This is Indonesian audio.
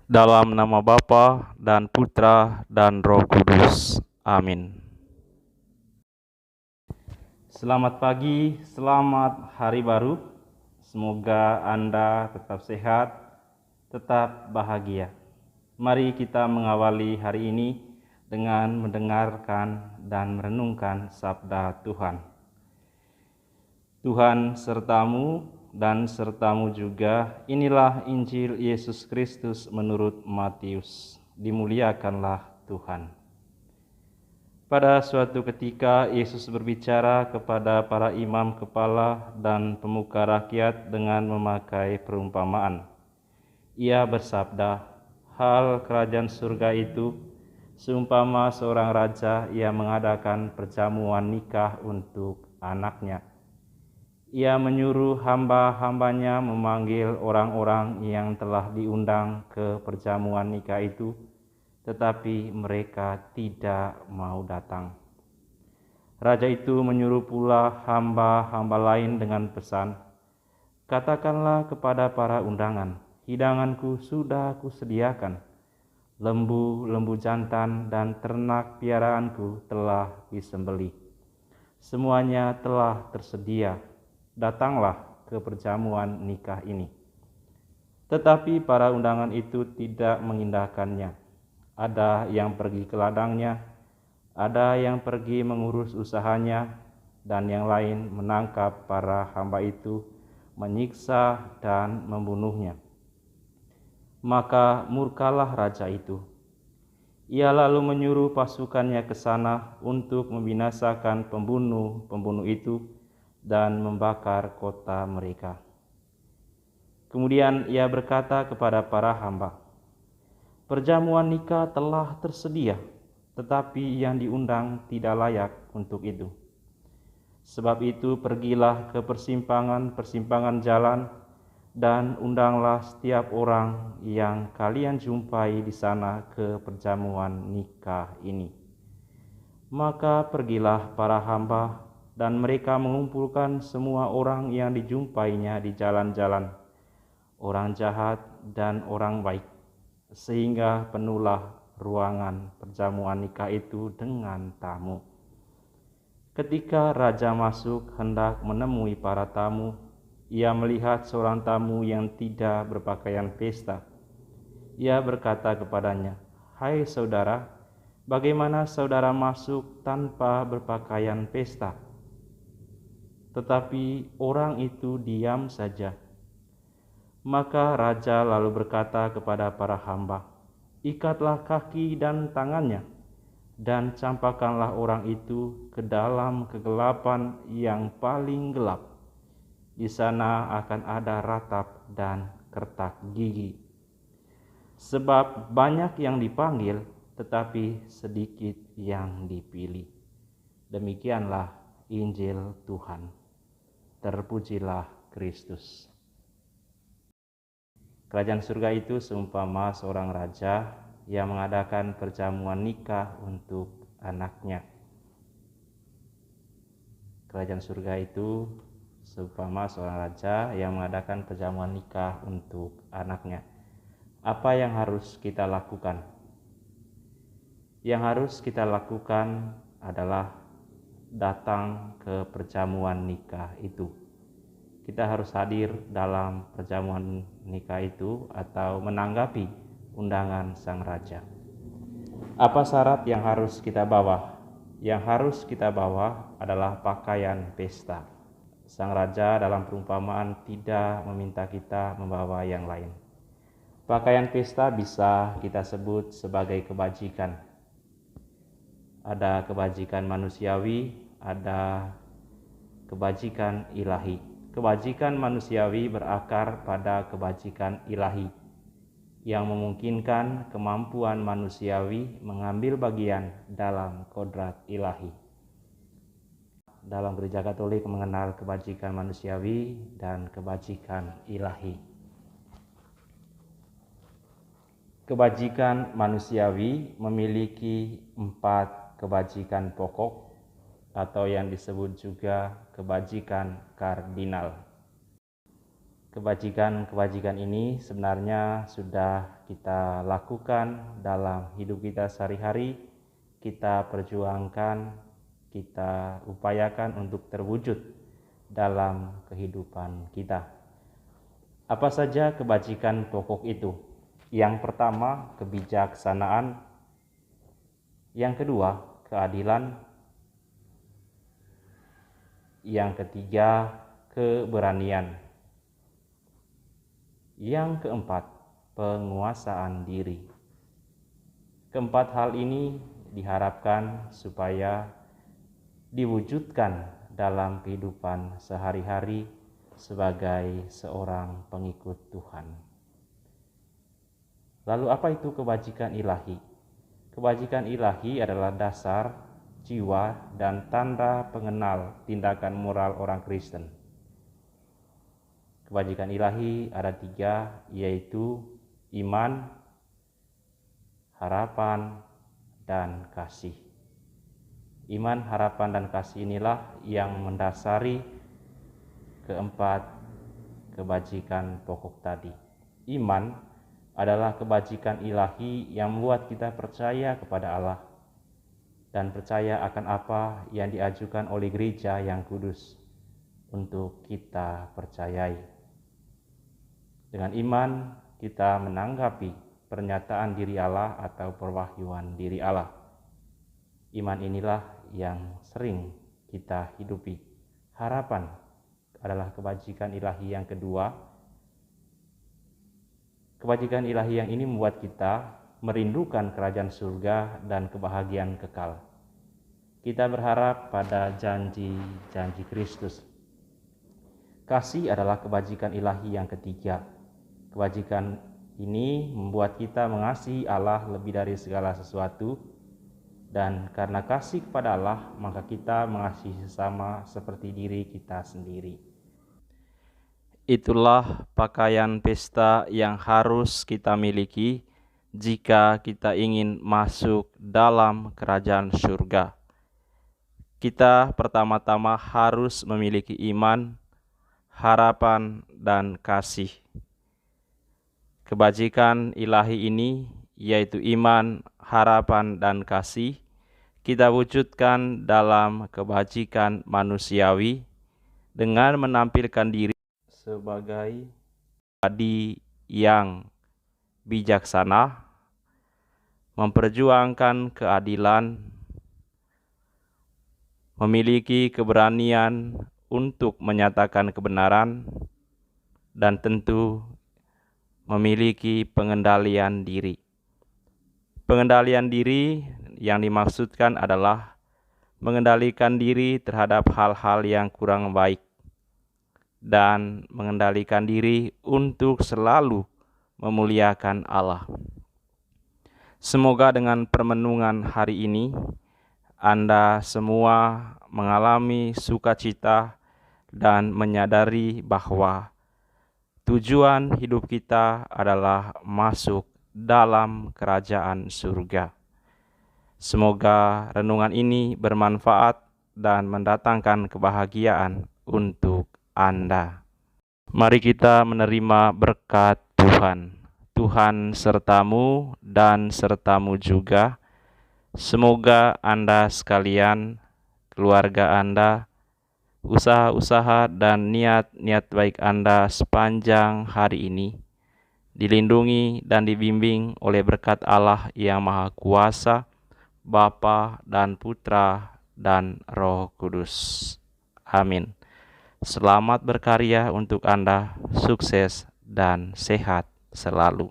Dalam nama Bapa dan Putra dan Roh Kudus. Amin. Selamat pagi, selamat hari baru. Semoga Anda tetap sehat, tetap bahagia. Mari kita mengawali hari ini dengan mendengarkan dan merenungkan sabda Tuhan. Tuhan sertamu dan sertamu juga. Inilah Injil Yesus Kristus menurut Matius. Dimuliakanlah Tuhan. Pada suatu ketika Yesus berbicara kepada para imam kepala dan pemuka rakyat dengan memakai perumpamaan. Ia bersabda, "Hal kerajaan surga itu seumpama seorang raja yang mengadakan perjamuan nikah untuk anaknya. Ia menyuruh hamba-hambanya memanggil orang-orang yang telah diundang ke perjamuan nikah itu, tetapi mereka tidak mau datang. Raja itu menyuruh pula hamba-hamba lain dengan pesan, 'Katakanlah kepada para undangan, hidanganku sudah kusediakan. Lembu-lembu jantan dan ternak piaraanku telah disembelih. Semuanya telah tersedia. Datanglah ke perjamuan nikah ini.' Tetapi para undangan itu tidak mengindahkannya. Ada yang pergi ke ladangnya, ada yang pergi mengurus usahanya, dan yang lain menangkap para hamba itu, menyiksa dan membunuhnya. Maka murkalah raja itu. Ia lalu menyuruh pasukannya ke sana untuk membinasakan pembunuh-pembunuh itu dan membakar kota mereka. Kemudian ia berkata kepada para hamba, 'Perjamuan nikah telah tersedia, tetapi yang diundang tidak layak untuk itu. Sebab itu pergilah ke persimpangan-persimpangan jalan dan undanglah setiap orang yang kalian jumpai di sana ke perjamuan nikah ini.' Maka pergilah para hamba dan mereka mengumpulkan semua orang yang dijumpainya di jalan-jalan, orang jahat dan orang baik, sehingga penuhlah ruangan perjamuan nikah itu dengan tamu. Ketika raja masuk hendak menemui para tamu, ia melihat seorang tamu yang tidak berpakaian pesta. Ia berkata kepadanya, 'Hai saudara, bagaimana saudara masuk tanpa berpakaian pesta?' Tetapi orang itu diam saja. Maka raja lalu berkata kepada para hamba, 'Ikatlah kaki dan tangannya, dan campakkanlah orang itu ke dalam kegelapan yang paling gelap. Di sana akan ada ratap dan kertak gigi. Sebab banyak yang dipanggil, tetapi sedikit yang dipilih.' Demikianlah Injil Tuhan. Terpujilah Kristus. Kerajaan surga itu seumpama seorang raja yang mengadakan perjamuan nikah untuk anaknya. Kerajaan surga itu seumpama seorang raja yang mengadakan perjamuan nikah untuk anaknya. Apa yang harus kita lakukan? Yang harus kita lakukan adalah datang ke perjamuan nikah itu. Kita harus hadir dalam perjamuan nikah itu atau menanggapi undangan sang raja. Apa syarat yang harus kita bawa? Yang harus kita bawa adalah pakaian pesta. Sang raja dalam perumpamaan tidak meminta kita membawa yang lain. Pakaian pesta bisa kita sebut sebagai kebajikan. Ada kebajikan manusiawi, ada kebajikan ilahi. Kebajikan manusiawi berakar pada kebajikan ilahi yang memungkinkan kemampuan manusiawi mengambil bagian dalam kodrat ilahi. Dalam Gereja Katolik mengenal kebajikan manusiawi dan kebajikan ilahi. Kebajikan manusiawi memiliki 4 kebajikan pokok atau yang disebut juga kebajikan kardinal. Kebajikan-kebajikan ini sebenarnya sudah kita lakukan dalam hidup kita sehari-hari, kita perjuangkan, kita upayakan untuk terwujud dalam kehidupan kita. Apa saja kebajikan pokok itu? Yang pertama, kebijaksanaan. Yang kedua, keadilan. Yang ketiga, keberanian. Yang keempat, penguasaan diri. Keempat hal ini diharapkan supaya diwujudkan dalam kehidupan sehari-hari sebagai seorang pengikut Tuhan. Lalu apa itu kebajikan ilahi? Kebajikan ilahi adalah dasar, jiwa, dan tanda pengenal tindakan moral orang Kristen. Kebajikan ilahi ada 3, yaitu iman, harapan, dan kasih. Iman, harapan, dan kasih inilah yang mendasari keempat kebajikan pokok tadi. Iman adalah kebajikan ilahi yang membuat kita percaya kepada Allah dan percaya akan apa yang diajukan oleh gereja yang kudus untuk kita percayai. Dengan iman kita menanggapi pernyataan diri Allah atau perwahyuan diri Allah. Iman inilah yang sering kita hidupi. Harapan adalah kebajikan ilahi yang kedua. Kebajikan ilahi yang ini membuat kita merindukan kerajaan surga dan kebahagiaan kekal. Kita berharap pada janji-janji Kristus. Kasih adalah kebajikan ilahi yang ketiga. Kebajikan ini membuat kita mengasihi Allah lebih dari segala sesuatu, dan karena kasih kepada Allah, maka kita mengasihi sesama seperti diri kita sendiri. Itulah pakaian pesta yang harus kita miliki jika kita ingin masuk dalam kerajaan surga. Kita pertama-tama harus memiliki iman, harapan, dan kasih. Kebajikan ilahi ini, yaitu iman, harapan, dan kasih, kita wujudkan dalam kebajikan manusiawi dengan menampilkan diri sebagai pribadi yang bijaksana, memperjuangkan keadilan, memiliki keberanian untuk menyatakan kebenaran, dan tentu memiliki pengendalian diri. Pengendalian diri yang dimaksudkan adalah mengendalikan diri terhadap hal-hal yang kurang baik dan mengendalikan diri untuk selalu memuliakan Allah. Semoga dengan permenungan hari ini Anda semua mengalami sukacita dan menyadari bahwa tujuan hidup kita adalah masuk dalam kerajaan surga. Semoga renungan ini bermanfaat dan mendatangkan kebahagiaan untuk Anda. Mari kita menerima berkat Tuhan. Tuhan sertamu dan sertamu juga. Semoga Anda sekalian, keluarga Anda, usaha-usaha dan niat-niat baik Anda sepanjang hari ini dilindungi dan dibimbing oleh berkat Allah yang Maha Kuasa, Bapa dan Putra dan Roh Kudus. Amin. Selamat berkarya untuk Anda, sukses dan sehat selalu.